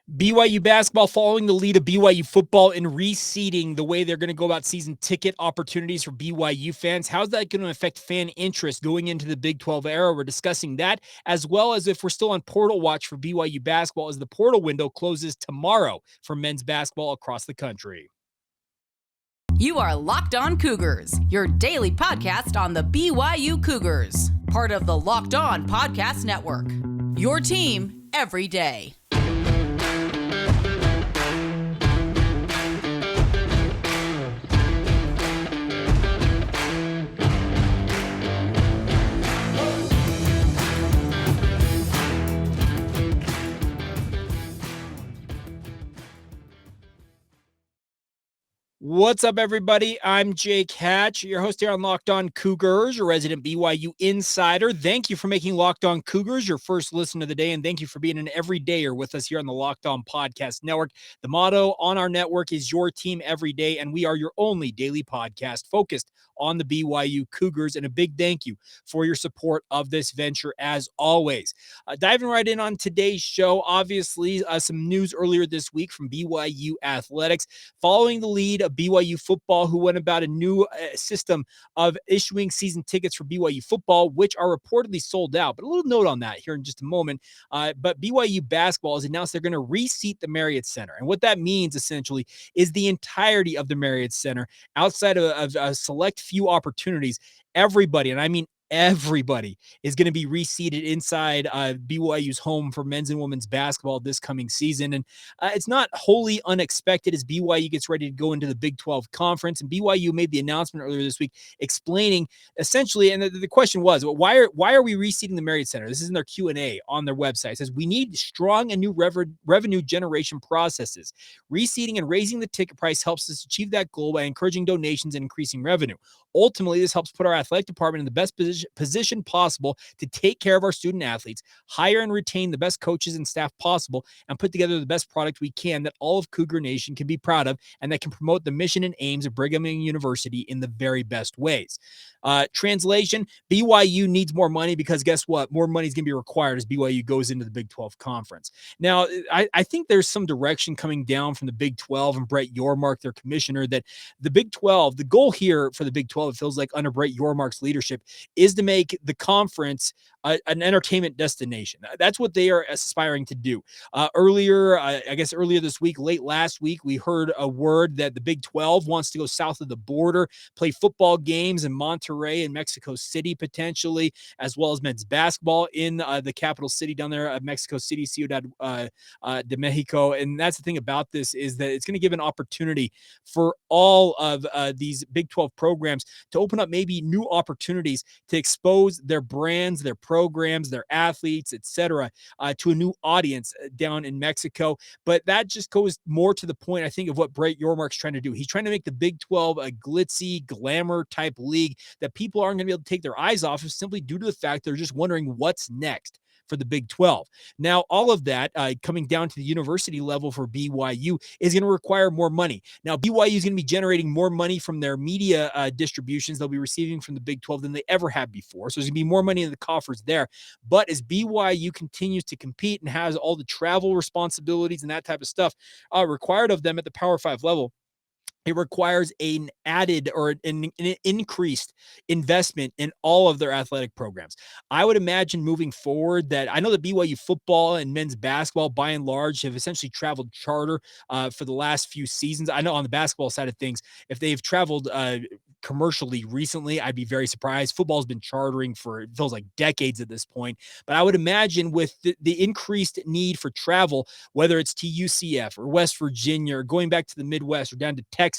BYU basketball following the lead of BYU football in reseeding the way they're going to go about season ticket opportunities for BYU fans. How's that going to affect fan interest going into the Big 12 era? We're discussing that, as well as if we're still on portal watch for BYU basketball as the portal window closes tomorrow for men's basketball across the country. You are Locked On Cougars, your daily podcast on the BYU Cougars, part of the Locked On Podcast Network, your team every day. What's up, everybody? I'm Jake Hatch, your host here on Locked On Cougars, your resident BYU insider. Thank you for making Locked On Cougars your first listen of the day, and thank you for being an everydayer with us here on the Locked On Podcast Network. The motto on our network is your team every day, and we are your only daily podcast focused on the BYU Cougars, and a big thank you for your support of this venture as always. Diving right in on today's show, obviously some news earlier this week from BYU Athletics following the lead of BYU football, who went about a new system of issuing season tickets for BYU football, which are reportedly sold out. But a little note on that here in just a moment. But BYU basketball has announced they're going to reseat the Marriott Center. And what that means essentially is the entirety of the Marriott Center outside of a select few opportunities. Everybody, and I mean everybody, is going to be reseated inside BYU's home for men's and women's basketball this coming season. And it's not wholly unexpected as BYU gets ready to go into the Big 12 conference. And BYU made the announcement earlier this week explaining essentially, and the question was, well, why are we reseating the Marriott Center? This is in their Q&A on their website. It says, we need strong and new revenue generation processes. Reseating and raising the ticket price helps us achieve that goal by encouraging donations and increasing revenue. Ultimately, this helps put our athletic department in the best position possible to take care of our student athletes, hire and retain the best coaches and staff possible, and put together the best product we can that all of Cougar Nation can be proud of and that can promote the mission and aims of Brigham Young University in the very best ways. Translation, BYU needs more money because guess what? More money is going to be required as BYU goes into the Big 12 conference. Now, I think there's some direction coming down from the Big 12 and Brett Yormark, their commissioner, that the Big 12, the goal here for the Big 12, it feels like under Brett Yormark's leadership, is to make the conference an entertainment destination. That's what they are aspiring to do. Earlier this week, late last week, we heard a word that the Big 12 wants to go south of the border, play football games in Monterrey and Mexico City potentially, as well as men's basketball in the capital city down there, Mexico City, Ciudad de Mexico. And that's the thing about this is that it's going to give an opportunity for all of these Big 12 programs to open up maybe new opportunities to expose their brands, their programs, their athletes, etc., to a new audience down in Mexico. But that just goes more to the point, I think, of what Brett Yormark's trying to do. He's trying to make the Big 12 a glitzy, glamour type league that people aren't going to be able to take their eyes off of simply due to the fact they're just wondering what's next for the Big 12. Now, all of that coming down to the university level for BYU is going to require more money. Now, BYU is going to be generating more money from their media distributions they'll be receiving from the Big 12 than they ever have before. So there's going to be more money in the coffers there. But as BYU continues to compete and has all the travel responsibilities and that type of stuff required of them at the Power 5 level, it requires an added or an increased investment in all of their athletic programs. I would imagine moving forward that I know that BYU football and men's basketball, by and large, have essentially traveled charter for the last few seasons. I know on the basketball side of things, if they've traveled commercially recently, I'd be very surprised. Football's been chartering for, it feels like, decades at this point. But I would imagine with the increased need for travel, whether it's to UCF or West Virginia or going back to the Midwest or down to Texas,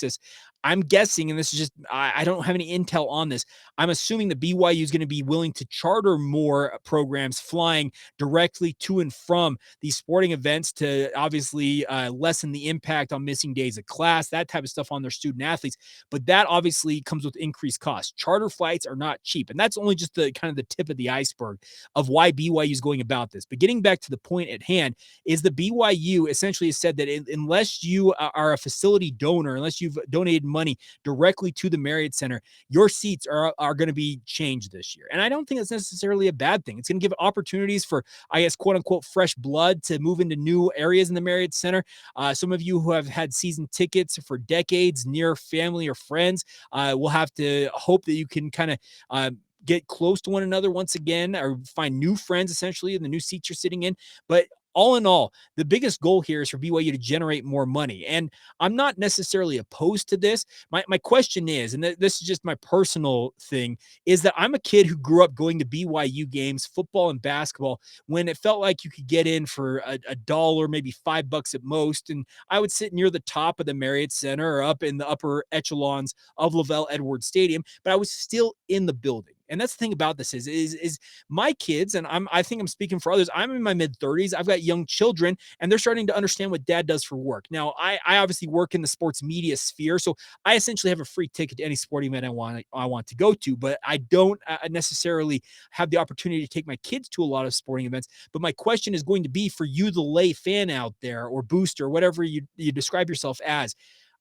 I'm guessing, and this is just, I don't have any intel on this, I'm assuming that BYU is going to be willing to charter more programs flying directly to and from these sporting events to obviously lessen the impact on missing days of class, that type of stuff on their student athletes. But that obviously comes with increased costs. Charter flights are not cheap. And that's only just the kind of the tip of the iceberg of why BYU is going about this. But getting back to the point at hand is the BYU essentially has said that unless you are a facility donor, unless you've donated money directly to the Marriott Center, your seats are going to be changed this year. And I don't think it's necessarily a bad thing. It's going to give opportunities for, I guess, quote unquote, fresh blood to move into new areas in the Marriott Center. Some of you who have had season tickets for decades near family or friends will have to hope that you can kind of get close to one another once again, or find new friends essentially in the new seats you're sitting in. But all in all, the biggest goal here is for BYU to generate more money. And I'm not necessarily opposed to this. My question is, and this is just my personal thing, is that I'm a kid who grew up going to BYU games, football and basketball, when it felt like you could get in for a dollar, maybe $5 at most. And I would sit near the top of the Marriott Center or up in the upper echelons of Lavelle Edwards Stadium, but I was still in the building. And that's the thing about this is my kids, and I think I'm speaking for others. I'm in my mid-30s. I've got young children, and they're starting to understand what dad does for work. Now, I obviously work in the sports media sphere, so I essentially have a free ticket to any sporting event I want to go to, but I don't necessarily have the opportunity to take my kids to a lot of sporting events. But my question is going to be for you, the lay fan out there, or booster, whatever you describe yourself as.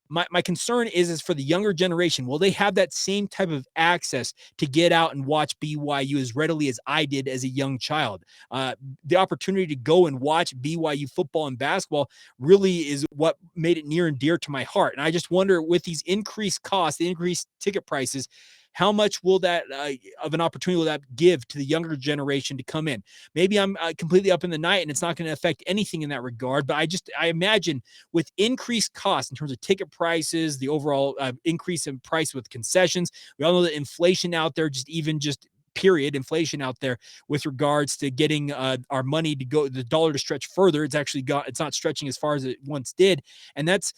My concern is for the younger generation. Will they have that same type of access to get out and watch BYU as readily as I did as a young child? The opportunity to go and watch BYU football and basketball really is what made it near and dear to my heart. And I just wonder, with these increased costs, the increased ticket prices, how much will that of an opportunity will that give to the younger generation to come in? Maybe I'm completely up in the night and it's not going to affect anything in that regard. But I imagine with increased costs in terms of ticket prices, the overall increase in price with concessions, we all know that inflation out there, just period inflation out there with regards to getting our money to go, the dollar to stretch further. It's not stretching as far as it once did. And that's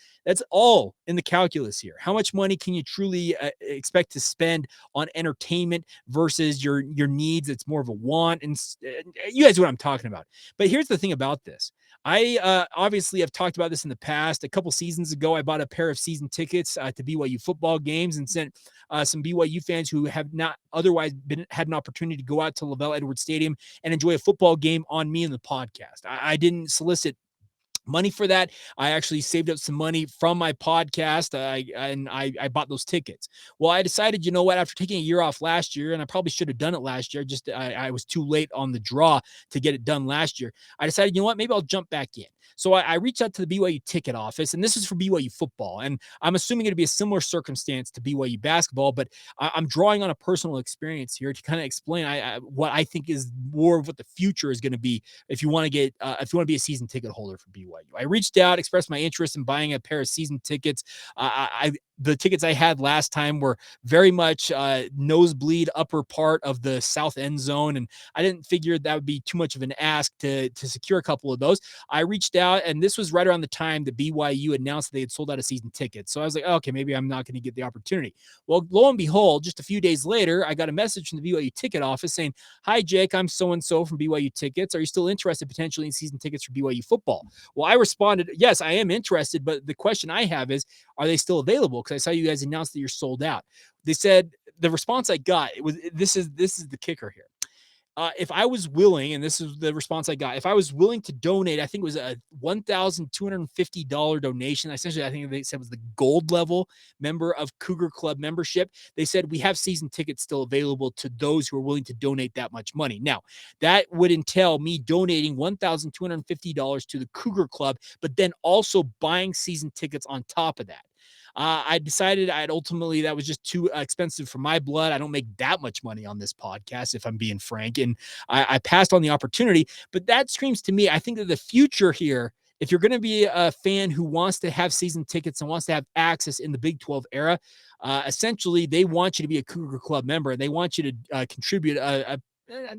all in the calculus here. How much money can you truly expect to spend on entertainment versus your needs? It's more of a want. And you guys know what I'm talking about. But here's the thing about this. I obviously have talked about this in the past. A couple seasons ago, I bought a pair of season tickets to BYU football games and sent some BYU fans who have not otherwise had an opportunity to go out to Lavelle Edwards Stadium and enjoy a football game on me in the podcast. I didn't solicit money for that. I actually saved up some money from my podcast, and I bought those tickets. Well, I decided, you know what, after taking a year off last year, and I probably should have done it last year, I was too late on the draw to get it done last year. I decided, you know what, maybe I'll jump back in. So I reached out to the BYU ticket office, and this is for BYU football. And I'm assuming it'd be a similar circumstance to BYU basketball, but I'm drawing on a personal experience here to kind of explain what I think is more of what the future is going to be if you want to be a season ticket holder for BYU. I reached out, expressed my interest in buying a pair of season tickets. The tickets I had last time were very much nosebleed upper part of the south end zone, and I didn't figure that would be too much of an ask to secure a couple of those. I reached out, and this was right around the time that BYU announced that they had sold out of season tickets. So I was like, okay, maybe I'm not going to get the opportunity. Well, lo and behold, just a few days later, I got a message from the BYU ticket office saying, "Hi, Jake, I'm so-and-so from BYU Tickets. Are you still interested potentially in season tickets for BYU football?" Well, I responded, yes, I am interested, but the question I have is, are they still available? Because I saw you guys announce that you're sold out. They said, the response I got, this is the kicker here. If I was willing, and this is the response I got, if I was willing to donate, I think it was a $1,250 donation. Essentially, I think they said was the gold level member of Cougar Club membership. They said, we have season tickets still available to those who are willing to donate that much money. Now, that would entail me donating $1,250 to the Cougar Club, but then also buying season tickets on top of that. I decided that was just too expensive for my blood. I don't make that much money on this podcast, if I'm being frank. And I passed on the opportunity, but that screams to me, I think that the future here, if you're going to be a fan who wants to have season tickets and wants to have access in the Big 12 era, essentially they want you to be a Cougar Club member. They want you to contribute I'm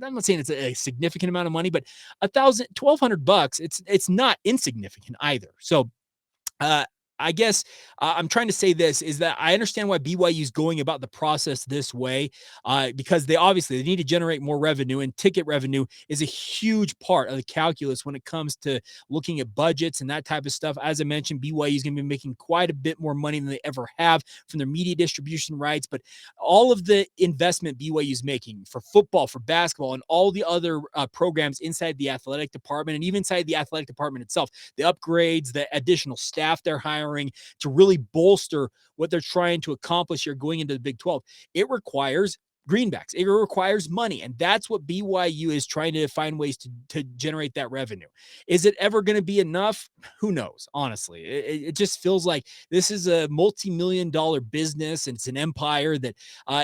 not saying it's a significant amount of money, but $1,200, it's not insignificant either. So, I guess I'm trying to say this is that I understand why BYU is going about the process this way, because they need to generate more revenue, and ticket revenue is a huge part of the calculus when it comes to looking at budgets and that type of stuff. As I mentioned, BYU is going to be making quite a bit more money than they ever have from their media distribution rights, but all of the investment BYU is making for football, for basketball, and all the other programs inside the athletic department and even inside the athletic department itself, the upgrades, the additional staff they're hiring, hiring to really bolster what they're trying to accomplish here going into the Big 12. It requires greenbacks. It requires money. And that's what BYU is trying to find ways to generate that revenue. Is it ever going to be enough? Who knows? Honestly, it just feels like this is a multi-million-dollar business, and it's an empire that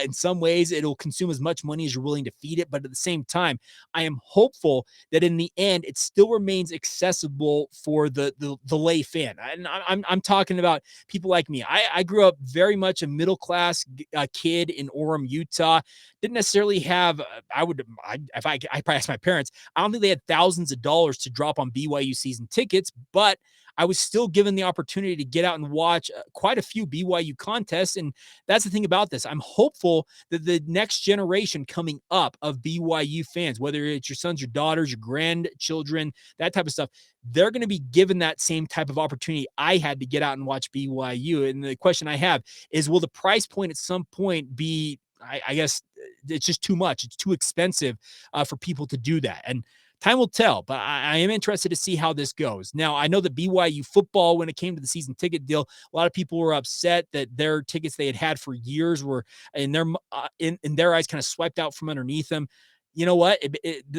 in some ways it'll consume as much money as you're willing to feed it. But at the same time, I am hopeful that in the end, it still remains accessible for the lay fan. And I'm talking about people like me. I grew up very much a middle-class kid in Orem, Utah. Didn't necessarily have, if I probably asked my parents, I don't think they had thousands of dollars to drop on BYU season tickets, but I was still given the opportunity to get out and watch quite a few BYU contests. And that's the thing about this. I'm hopeful that the next generation coming up of BYU fans, whether it's your sons, your daughters, your grandchildren, that type of stuff, they're going to be given that same type of opportunity I had to get out and watch BYU. And the question I have is, will the price point at some point be, I guess it's just too much. It's too expensive for people to do that. And time will tell, but I am interested to see how this goes. Now, I know that BYU football, when it came to the season ticket deal, a lot of people were upset that their tickets they had for years were in their eyes kind of swiped out from underneath them. You know what?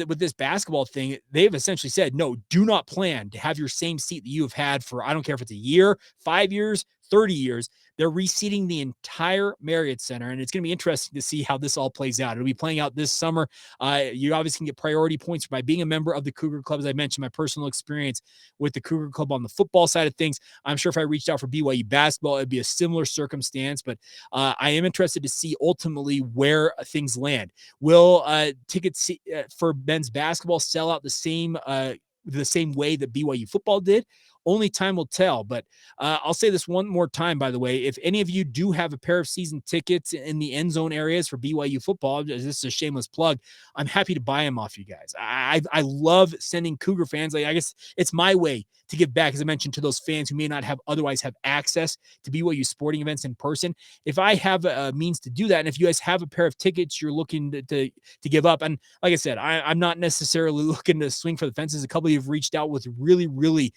With this basketball thing, they've essentially said, no, do not plan to have your same seat that you have had for, I don't care if it's a year, 5 years, 30 years. They're reseating the entire Marriott Center, and it's going to be interesting to see how this all plays out. It'll be playing out this summer. You obviously can get priority points by being a member of the Cougar Club. As I mentioned, my personal experience with the Cougar Club on the football side of things. I'm sure if I reached out for BYU basketball, it'd be a similar circumstance, but I am interested to see ultimately where things land. Will tickets for men's basketball sell out the same way that BYU football did? Only time will tell, but I'll say this one more time, by the way. If any of you do have a pair of season tickets in the end zone areas for BYU football, this is a shameless plug, I'm happy to buy them off you guys. I love sending Cougar fans. I guess it's my way to give back, as I mentioned, to those fans who may not otherwise have access to BYU sporting events in person. If I have a means to do that, and if you guys have a pair of tickets you're looking to give up, and like I said, I'm not necessarily looking to swing for the fences. A couple of you have reached out with really, really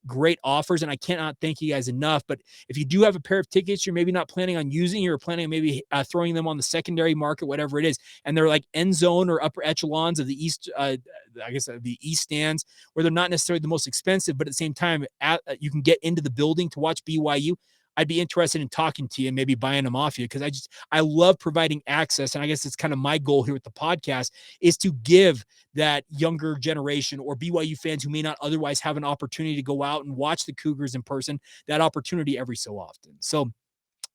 great offers, and I cannot thank you guys enough. But if you do have a pair of tickets you're maybe not planning on using, you're planning on maybe throwing them on the secondary market, whatever it is, and they're like end zone or upper echelons of the East, the East stands, where they're not necessarily the most expensive, but at the same time, you can get into the building to watch BYU. I'd be interested in talking to you and maybe buying them off you, because I love providing access. And I guess it's kind of my goal here with the podcast is to give that younger generation or BYU fans who may not otherwise have an opportunity to go out and watch the Cougars in person, that opportunity every so often. So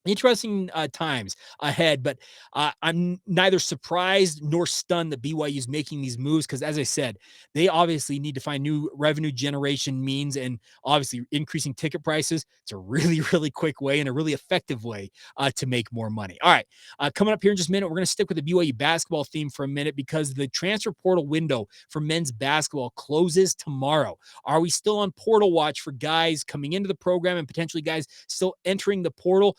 interesting times ahead, but I'm neither surprised nor stunned that BYU is making these moves, because, as I said, they obviously need to find new revenue generation means, and obviously increasing ticket prices. It's a really, really quick way and a really effective way to make more money. All right, coming up here in just a minute, we're going to stick with the BYU basketball theme for a minute, because the transfer portal window for men's basketball closes tomorrow. Are we still on portal watch for guys coming into the program and potentially guys still entering the portal?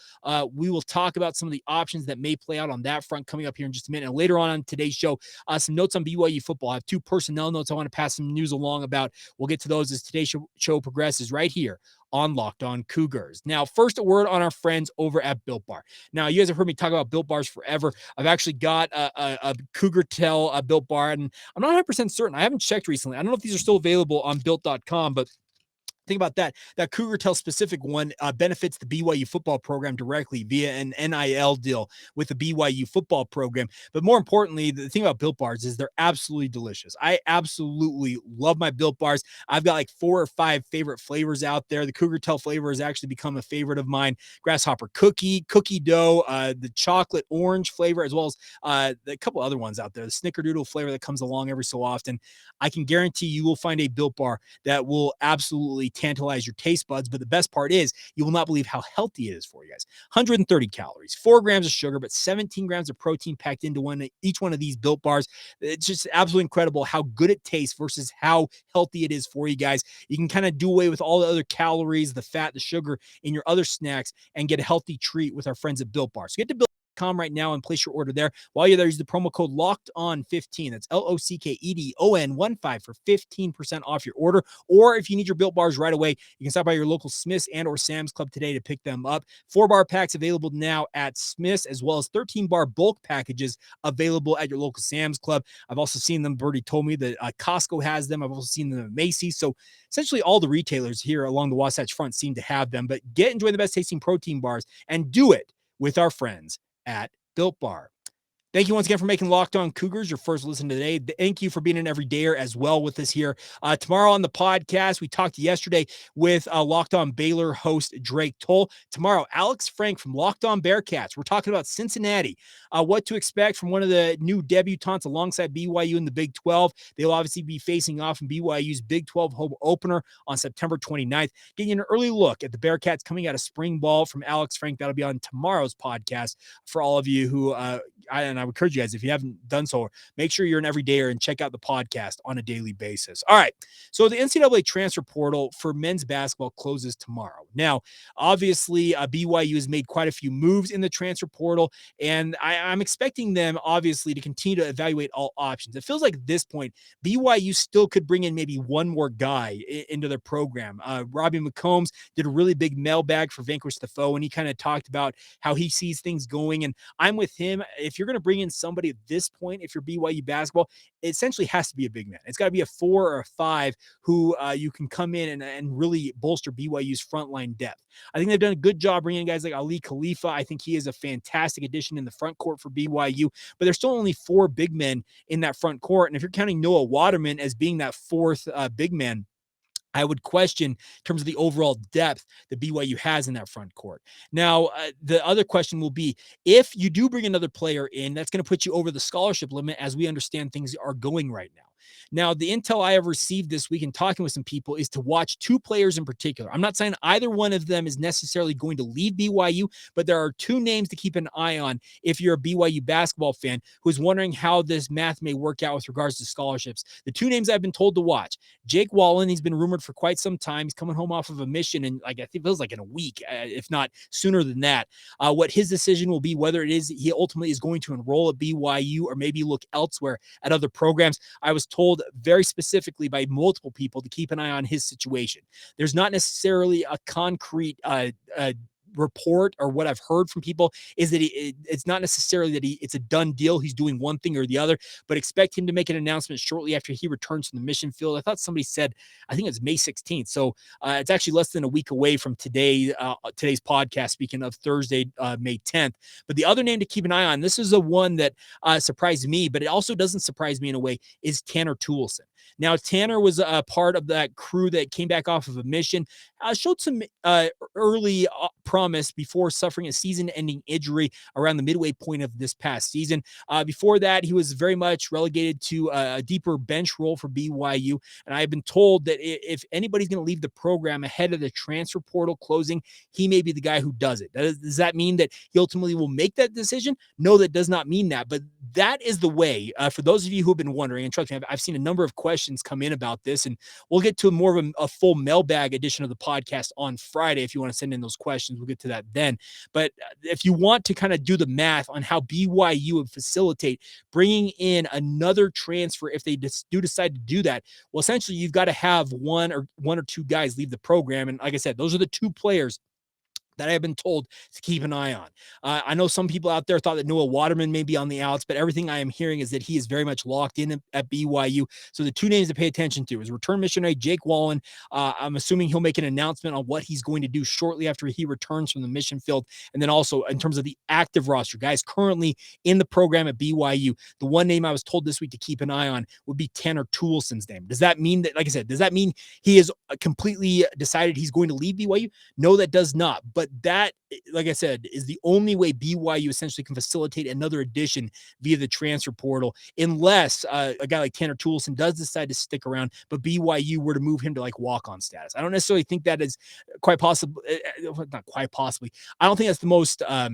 We will talk about some of the options that may play out on that front coming up here in just a minute. And later on today's show, some notes on BYU football. I have two personnel notes I want to pass some news along about. We'll get to those as today's show progresses right here on Locked On Cougars. Now, first, a word on our friends over at Built Bar. Now, you guys have heard me talk about Built Bars forever. I've actually got a Cougar Tell Built Bar, and I'm not 100% certain. I haven't checked recently. I don't know if these are still available on built.com, but think about that. That Cougar Tell specific one benefits the BYU football program directly via an NIL deal with the BYU football program. But more importantly, the thing about Built Bars is they're absolutely delicious. I absolutely love my Built Bars. I've got like 4 or 5 favorite flavors out there. The Cougar Tell flavor has actually become a favorite of mine. Grasshopper cookie dough, the chocolate orange flavor, as well as a couple other ones out there. The snickerdoodle flavor that comes along every so often. I can guarantee you will find a Built Bar that will absolutely tantalize your taste buds. But the best part is you will not believe how healthy it is for you guys. 130 calories, 4 grams of sugar, but 17 grams of protein packed into each one of these Built Bars. It's just absolutely incredible how good it tastes versus how healthy it is for you guys. You can kind of do away with all the other calories, the fat, the sugar in your other snacks, and get a healthy treat with our friends at Built Bar. So get to Built BYUCougars.com right now and place your order there. While you're there, use the promo code LOCKEDON15. That's LOCKEDON15 for 15% off your order. Or if you need your Built Bars right away, you can stop by your local Smith's and or Sam's Club today to pick them up. 4-bar packs available now at Smith's, as well as 13-bar bulk packages available at your local Sam's Club. I've also seen them. Birdie told me that Costco has them. I've also seen them at Macy's. So essentially all the retailers here along the Wasatch Front seem to have them. But enjoy the best tasting protein bars and do it with our friends at Built Bar. Thank you once again for making Locked On Cougars your first listen today. Thank you for being an everydayer as well with us here. Tomorrow on the podcast, we talked yesterday with Locked On Baylor host Drake Toll. Tomorrow, Alex Frank from Locked On Bearcats. We're talking about Cincinnati, what to expect from one of the new debutantes alongside BYU in the Big 12. They'll obviously be facing off in BYU's Big 12 home opener on September 29th. Getting an early look at the Bearcats coming out of spring ball from Alex Frank. That'll be on tomorrow's podcast for all of you who I would encourage you guys, if you haven't done so, make sure you're an everydayer and check out the podcast on a daily basis. All right. So the NCAA Transfer Portal for men's basketball closes tomorrow. Now, obviously, BYU has made quite a few moves in the transfer portal, and I'm expecting them, obviously, to continue to evaluate all options. It feels like at this point, BYU still could bring in maybe one more guy into their program. Robbie McCombs did a really big mailbag for Vanquish the Foe, and he kind of talked about how he sees things going, and I'm with him. If you're going to bring in somebody at this point, if you're BYU basketball, it essentially has to be a big man. It's got to be a 4 or a 5 who you can come in and really bolster BYU's frontline depth. I think they've done a good job bringing in guys like Ali Khalifa. I think he is a fantastic addition in the front court for BYU, but there's still only 4 big men in that front court. And if you're counting Noah Waterman as being that 4th big man, I would question in terms of the overall depth that BYU has in that front court. Now, the other question will be, if you do bring another player in, that's going to put you over the scholarship limit as we understand things are going right now. Now, the intel I have received this week in talking with some people is to watch 2 players in particular. I'm not saying either one of them is necessarily going to leave BYU, but there are 2 names to keep an eye on if you're a BYU basketball fan who's wondering how this math may work out with regards to scholarships. The 2 names I've been told to watch: Jake Wallen. He's been rumored for quite some time. He's coming home off of a mission, and I think it feels like in a week, if not sooner than that. What his decision will be, whether it is he ultimately is going to enroll at BYU or maybe look elsewhere at other programs. I was told very specifically by multiple people to keep an eye on his situation. There's not necessarily a concrete report, or what I've heard from people is that it's not necessarily that it's a done deal. He's doing one thing or the other, but expect him to make an announcement shortly after he returns from the mission field. I thought somebody said, I think it's May 16th. So it's actually less than a week away from today's podcast, speaking of Thursday, May 10th. But the other name to keep an eye on, this is a one that surprised me, but it also doesn't surprise me in a way, is Tanner Toolson. Now, Tanner was a part of that crew that came back off of a mission, showed some early promise before suffering a season-ending injury around the midway point of this past season. Before that, he was very much relegated to a deeper bench role for BYU, and I've been told that if anybody's going to leave the program ahead of the transfer portal closing, he may be the guy who does it. Does that mean that he ultimately will make that decision? No, that does not mean that, but that is the way. For those of you who have been wondering, and trust me, I've seen a number of questions come in about this, and we'll get to more of a full mailbag edition of the podcast on Friday. If you want to send in those questions, we'll get to that then. But if you want to kind of do the math on how BYU would facilitate bringing in another transfer, if they do decide to do that, well, essentially you've got to have one or 2 guys leave the program. And like I said, those are the 2 players that I have been told to keep an eye on. I know some people out there thought that Noah Waterman may be on the outs, but everything I am hearing is that he is very much locked in at BYU. So the 2 names to pay attention to is return missionary Jake Wallen. I'm assuming he'll make an announcement on what he's going to do shortly after he returns from the mission field. And then also in terms of the active roster, guys currently in the program at BYU, the one name I was told this week to keep an eye on would be Tanner Toolson's name. Does that mean that, like I said, does that mean he is completely decided he's going to leave BYU? No, that does not. But that, like I said, is the only way BYU essentially can facilitate another addition via the transfer portal, unless a guy like Tanner Toolson does decide to stick around, but BYU were to move him to like walk-on status. I don't necessarily think that is quite possible. Not quite possibly. I don't think that's the most, how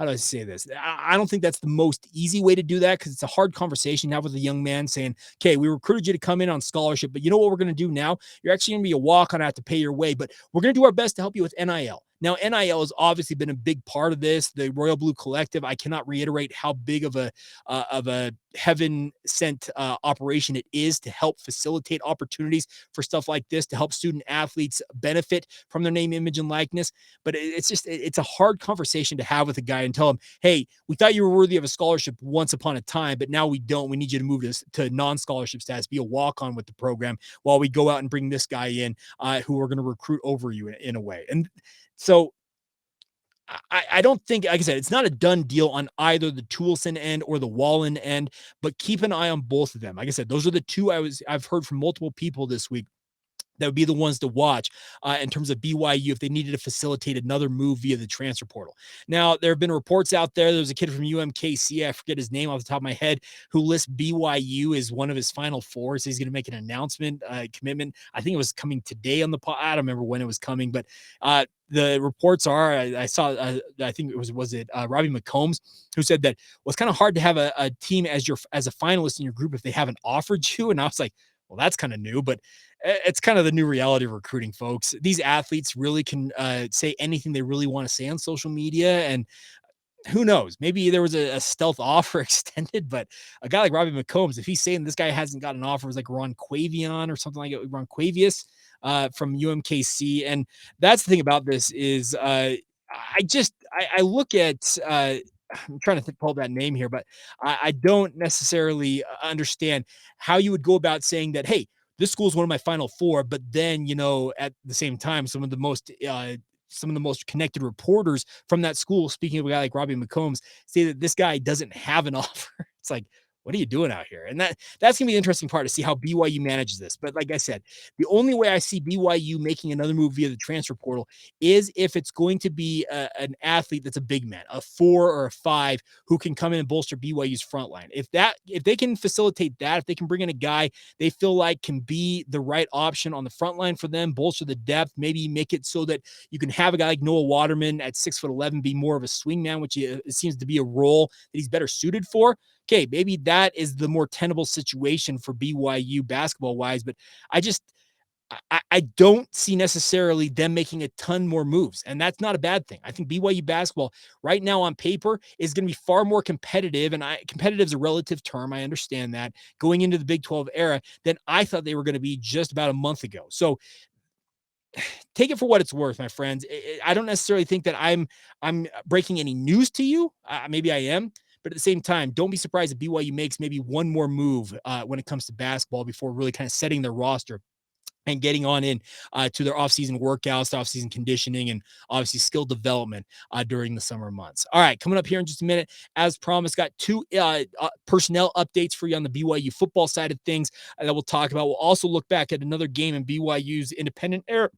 do I say this? I don't think that's the most easy way to do that, because it's a hard conversation to have with a young man saying, okay, we recruited you to come in on scholarship, but you know what we're going to do now? You're actually going to be a walk-on, have to pay your way, but we're going to do our best to help you with NIL. Now, NIL has obviously been a big part of this. The Royal Blue Collective, I cannot reiterate how big of a heaven sent operation it is to help facilitate opportunities for stuff like this, to help student athletes benefit from their name, image, and likeness. But it's a hard conversation to have with a guy and tell him, hey, we thought you were worthy of a scholarship once upon a time, but now we don't. We need you to move to non-scholarship status, be a walk-on with the program while we go out and bring this guy in who are going to recruit over you in a way. And so I don't think, like I said, it's not a done deal on either the Toolson end or the Wallen end, but keep an eye on both of them. Like I said, those are the two I've heard from multiple people this week that would be the ones to watch in terms of BYU if they needed to facilitate another move via the transfer portal. Now, there have been reports out there. There's a kid from UMKC, I forget his name off the top of my head, who lists BYU as one of his Final Fours. So he's going to make an announcement, commitment. I think it was coming today on the pod. I don't remember when it was coming, but the reports are, I saw, I think it was Robbie McCombs who said that well, it's kind of hard to have a team as a finalist in your group if they haven't offered you. And I was like, well, that's kind of new, but it's kind of the new reality of recruiting, folks. These athletes really can say anything they really want to say on social media. And who knows, maybe there was a stealth offer extended, but a guy like Robbie McCombs, if he's saying this guy hasn't got an offer, it was like Ron Quavion or something like it, Ron Quavius from UMKC. And that's the thing about this is I look at, I'm trying to pull that name here, but I don't necessarily understand how you would go about saying that, hey, this school is one of my Final Four, but then, at the same time, some of the most connected reporters from that school, speaking of a guy like Robbie McCombs, say that this guy doesn't have an offer. It's like, what are you doing out here? And that's going to be the interesting part to see how BYU manages this. But like I said, the only way I see BYU making another move via the transfer portal is if it's going to be an athlete that's a big man, a 4 or a 5 who can come in and bolster BYU's front line. If they can facilitate that, if they can bring in a guy they feel like can be the right option on the front line for them, bolster the depth, maybe make it so that you can have a guy like Noah Waterman at 6'11" be more of a swingman, which it seems to be a role that he's better suited for. Okay, maybe that is the more tenable situation for BYU basketball wise, but I don't see necessarily them making a ton more moves, and that's not a bad thing. I think BYU basketball right now on paper is going to be far more competitive, and competitive is a relative term. I understand that going into the Big 12 era than I thought they were going to be just about a month ago. So take it for what it's worth, my friends. I don't necessarily think that I'm breaking any news to you. Maybe I am. But at the same time, don't be surprised if BYU makes maybe one more move when it comes to basketball before really kind of setting their roster and getting on in to their offseason workouts, offseason conditioning, and obviously skill development during the summer months. All right, coming up here in just a minute, as promised, got two personnel updates for you on the BYU football side of things that we'll talk about. We'll also look back at another game in BYU's independent era.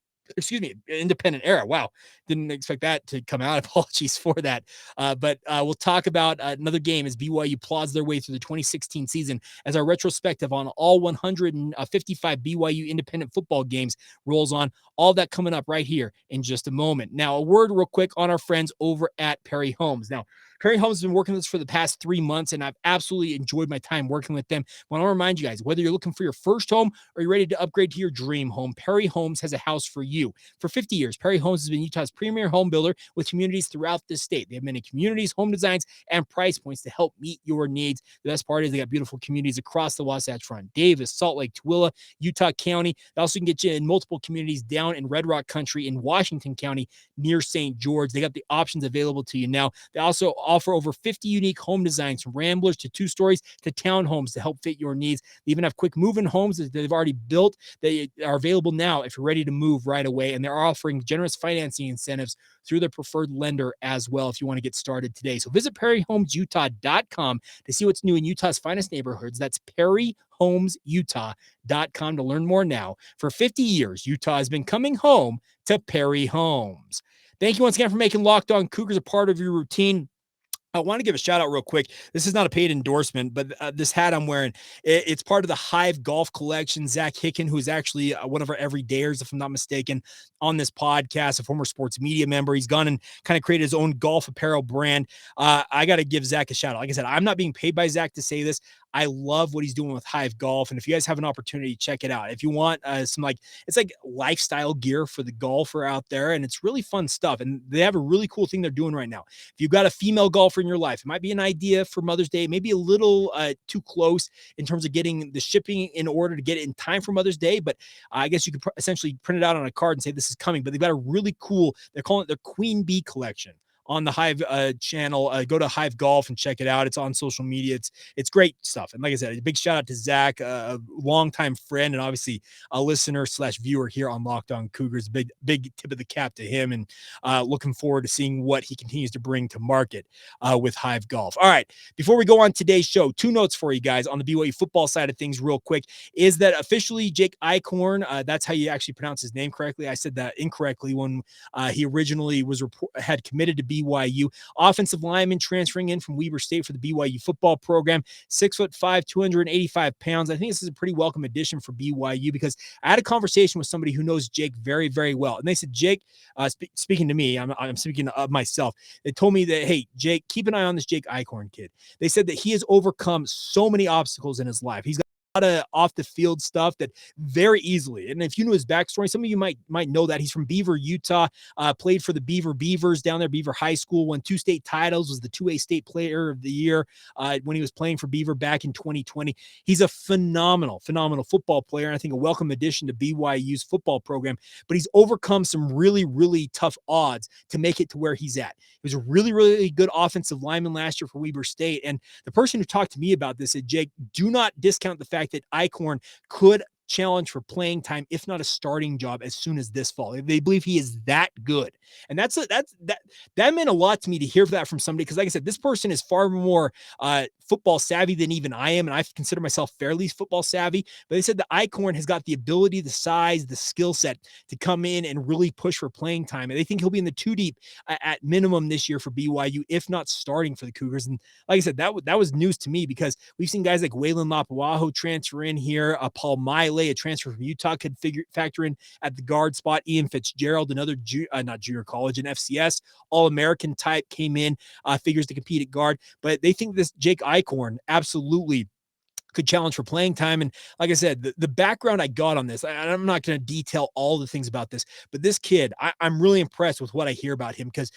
Wow. Didn't expect that to come out. Apologies for that. But we'll talk about another game as BYU plods their way through the 2016 season as our retrospective on all 155 BYU independent football games rolls on. All that coming up right here in just a moment. Now, a word real quick on our friends over at Perry Homes. Now, Perry Homes has been working with us for the past 3 months, and I've absolutely enjoyed my time working with them. I want to remind you guys, whether you're looking for your first home or you're ready to upgrade to your dream home, Perry Homes has a house for you. For 50 years, Perry Homes has been Utah's premier home builder with communities throughout the state. They have many communities, home designs, and price points to help meet your needs. The best part is they got beautiful communities across the Wasatch Front: Davis, Salt Lake, Tooele, Utah County. They also can get you in multiple communities down in Red Rock Country in Washington County near St. George. They got the options available to you now. They also offer over 50 unique home designs, from ramblers to 2 stories to townhomes, to help fit your needs. They even have quick move-in homes that they've already built that are available now if you're ready to move right away. And they're offering generous financing incentives through their preferred lender as well if you want to get started today. So visit perryhomesutah.com to see what's new in Utah's finest neighborhoods. That's perryhomesutah.com to learn more now. For 50 years, Utah has been coming home to Perry Homes. Thank you once again for making Locked On Cougars a part of your routine. I want to give a shout out real quick. This is not a paid endorsement, but this hat I'm wearing, it's part of the Hive Golf Collection. Zach Hicken, who is actually one of our everydayers, if I'm not mistaken, on this podcast, a former sports media member. He's gone and kind of created his own golf apparel brand. I got to give Zach a shout out. Like I said, I'm not being paid by Zach to say this. I love what he's doing with Hive Golf. And if you guys have an opportunity, check it out. If you want some it's like lifestyle gear for the golfer out there, and it's really fun stuff. And they have a really cool thing they're doing right now. If you've got a female golfer in your life, it might be an idea for Mother's Day, maybe a little too close in terms of getting the shipping in order to get it in time for Mother's Day. But I guess you could essentially print it out on a card and say this is coming. But they've got a really cool, they're calling it their Queen Bee collection on the Hive channel. Go to Hive Golf and check it out. It's on social media. It's great stuff. And like I said, a big shout out to Zach, a longtime friend and obviously a listener / viewer here on Locked On Cougars. Big tip of the cap to him, and looking forward to seeing what he continues to bring to market with Hive Golf. All right, before we go on today's show, 2 notes for you guys on the BYU football side of things real quick is that officially Jake Eichorn, that's how you actually pronounce his name correctly. I said that incorrectly when he originally had committed to BYU. Offensive lineman transferring in from Weber State for the BYU football program, 6'5", 285 pounds. I think this is a pretty welcome addition for BYU because I had a conversation with somebody who knows Jake very, very well. And they said, Jake, speaking to me, I'm speaking of myself. They told me that, hey, Jake, keep an eye on this Jake Eichorn kid. They said that he has overcome so many obstacles in his life. He's got of off the field stuff that very easily, and if you know his backstory, some of you might know that he's from Beaver, Utah, played for the Beavers down there, Beaver High School, won 2 state titles, was the 2A state player of the year when he was playing for Beaver back in 2020. He's a phenomenal football player, and I think a welcome addition to BYU's football program, but he's overcome some really, really tough odds to make it to where he's at. He was a really, really good offensive lineman last year for Weber State, and the person who talked to me about this said, Jake, do not discount the fact that Eichorn could challenge for playing time, if not a starting job, as soon as this fall. They believe he is that good. And that meant a lot to me to hear that from somebody, because like I said, this person is far more football savvy than even I am, and I consider myself fairly football savvy. But they said that Eichorn has got the ability, the size, the skill set to come in and really push for playing time. And they think he'll be in the 2 deep at minimum this year for BYU, if not starting for the Cougars. And like I said, that was news to me, because we've seen guys like Waylon Lapuaho transfer in here, Paul Miley, a transfer from Utah, could factor in at the guard spot. Ian Fitzgerald, another not junior college, an FCS All-American type, came in, figures to compete at guard. But they think this Jake Eichorn absolutely could challenge for playing time. And like I said, the background I got on this, I'm not going to detail all the things about this, but this kid, I'm really impressed with what I hear about him, because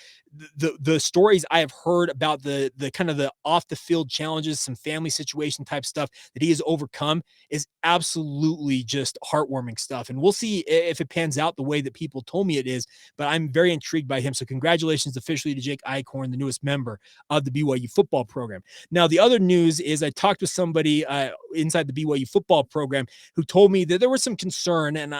the stories I have heard about the kind of the off the field challenges, some family situation type stuff that he has overcome is absolutely just heartwarming stuff. And we'll see if it pans out the way that people told me it is, but I'm very intrigued by him. So congratulations officially to Jake Eichorn, the newest member of the BYU football program. Now, the other news is I talked with somebody inside the BYU football program who told me that there was some concern, and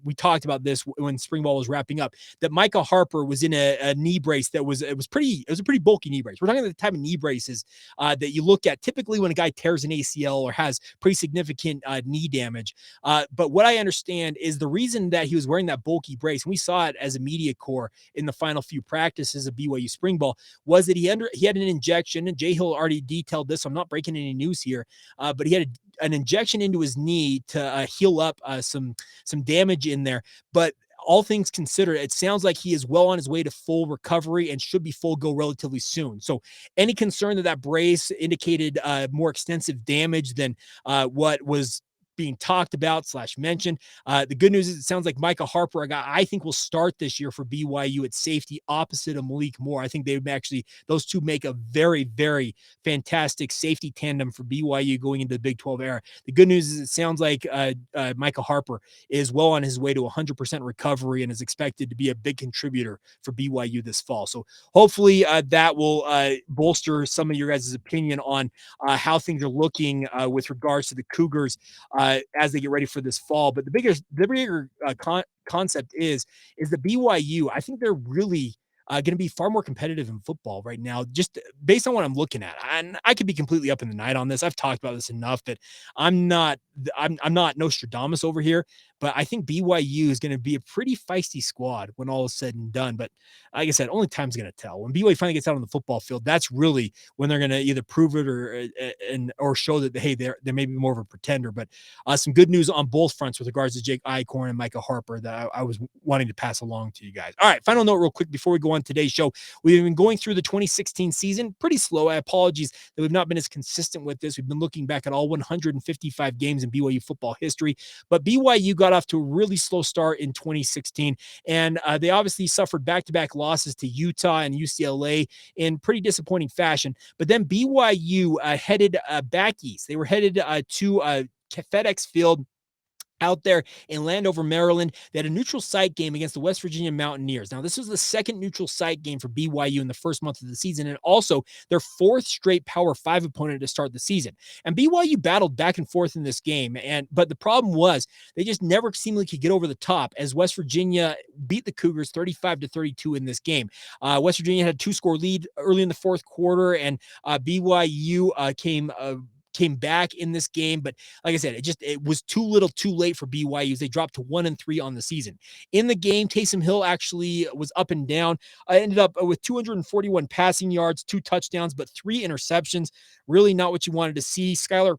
we talked about this when spring ball was wrapping up, that Micah Harper was in a knee brace that was a pretty bulky knee brace. We're talking about the type of knee braces that you look at typically when a guy tears an ACL or has pretty significant knee damage. But what I understand is the reason that he was wearing that bulky brace, and we saw it as a media corps in the final few practices of BYU spring ball, was that he had an injection, and Jay Hill already detailed this, so I'm not breaking any news here, but he had an injection into his knee to heal up some damage in there. But all things considered, it sounds like he is well on his way to full recovery and should be full go relatively soon. So any concern that brace indicated more extensive damage than what was being talked about / mentioned. The good news is it sounds like Micah Harper, a guy I think will start this year for BYU at safety opposite of Malik Moore. I think those two make a very, very fantastic safety tandem for BYU going into the Big 12 era. The good news is it sounds like Micah Harper is well on his way to 100% recovery and is expected to be a big contributor for BYU this fall. So hopefully that will bolster some of your guys' opinion on how things are looking with regards to the Cougars as they get ready for this fall. But the bigger concept is the BYU. I think they're really going to be far more competitive in football right now, just based on what I'm looking at. And I could be completely up in the night on this. I've talked about this enough that I'm not Nostradamus over here, but I think BYU is going to be a pretty feisty squad when all is said and done. But like I said, only time's going to tell. When BYU finally gets out on the football field, that's really when they're going to either prove it or show that, hey, they're maybe more of a pretender. But some good news on both fronts with regards to Jake Eichorn and Micah Harper that I was wanting to pass along to you guys. All right, final note real quick before we go on today's show. We've been going through the 2016 season pretty slow. I apologize that we've not been as consistent with this. We've been looking back at all 155 games in BYU football history, but BYU got off to a really slow start in 2016, and they obviously suffered back-to-back losses to Utah and UCLA in pretty disappointing fashion. But then BYU headed back east. They were headed to FedEx Field out there in Landover, Maryland. They had a neutral site game against the West Virginia Mountaineers. Now, this was the second neutral site game for BYU in the first month of the season, and also their fourth straight Power 5 opponent to start the season. And BYU battled back and forth in this game, but the problem was they just never seemingly could get over the top as West Virginia beat the Cougars 35-32 in this game. West Virginia had a 2-score lead early in the fourth quarter, and BYU came back in this game. But like I said, it was too little too late for BYU. They dropped to 1-3 on the season. In the game, Taysom Hill actually was up and down. I ended up with 241 passing yards, 2 touchdowns, but 3 interceptions. Really not what you wanted to see. Skylar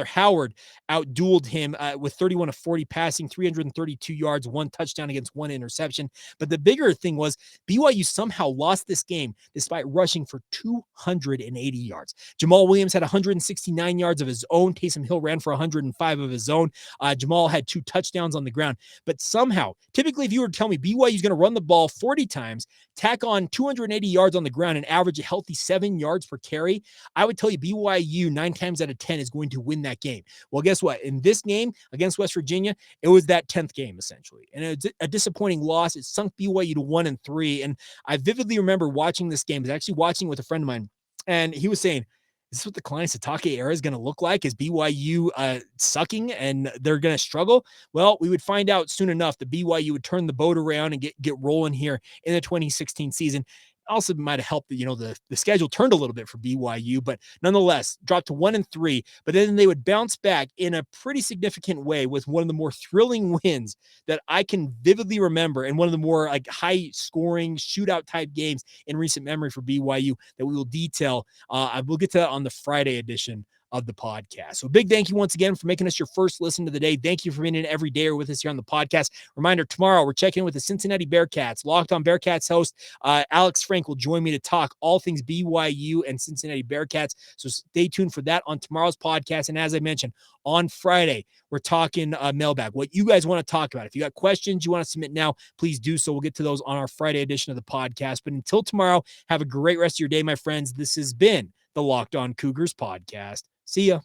Howard outdueled him with 31 of 40 passing, 332 yards, 1 touchdown against 1 interception. But the bigger thing was BYU somehow lost this game despite rushing for 280 yards. Jamal Williams had 169 yards of his own. Taysom Hill ran for 105 of his own. Jamal had 2 touchdowns on the ground. But somehow, typically if you were to tell me BYU is going to run the ball 40 times, tack on 280 yards on the ground and average a healthy 7 yards per carry, I would tell you BYU 9 times out of 10 is going to win that game. Well, guess what? In this game against West Virginia, it was that 10th game essentially, and it's a disappointing loss. It sunk BYU to 1-3, and I vividly remember watching this game. I was actually watching with a friend of mine, and he was saying, "Is this what the Klein Satake era is going to look like? Is BYU sucking and they're going to struggle?" Well, we would find out soon enough that BYU would turn the boat around and get rolling here in the 2016 season. Also might have helped that, the schedule turned a little bit for BYU, but nonetheless dropped to 1-3. But then they would bounce back in a pretty significant way with one of the more thrilling wins that I can vividly remember, and one of the more high scoring shootout type games in recent memory for BYU that we will detail. We'll get to that on the Friday edition of the podcast. So big thank you once again for making us your first listen to the day. Thank you for being an everydayer with us here on the podcast. Reminder, tomorrow we're checking in with the Cincinnati Bearcats. Locked On Bearcats host Alex Frank will join me to talk all things BYU and Cincinnati Bearcats. So stay tuned for that on tomorrow's podcast. And as I mentioned, on Friday, we're talking mailbag, what you guys want to talk about. If you got questions you want to submit now, please do so. We'll get to those on our Friday edition of the podcast. But until tomorrow, have a great rest of your day, my friends. This has been the Locked On Cougars podcast. See ya.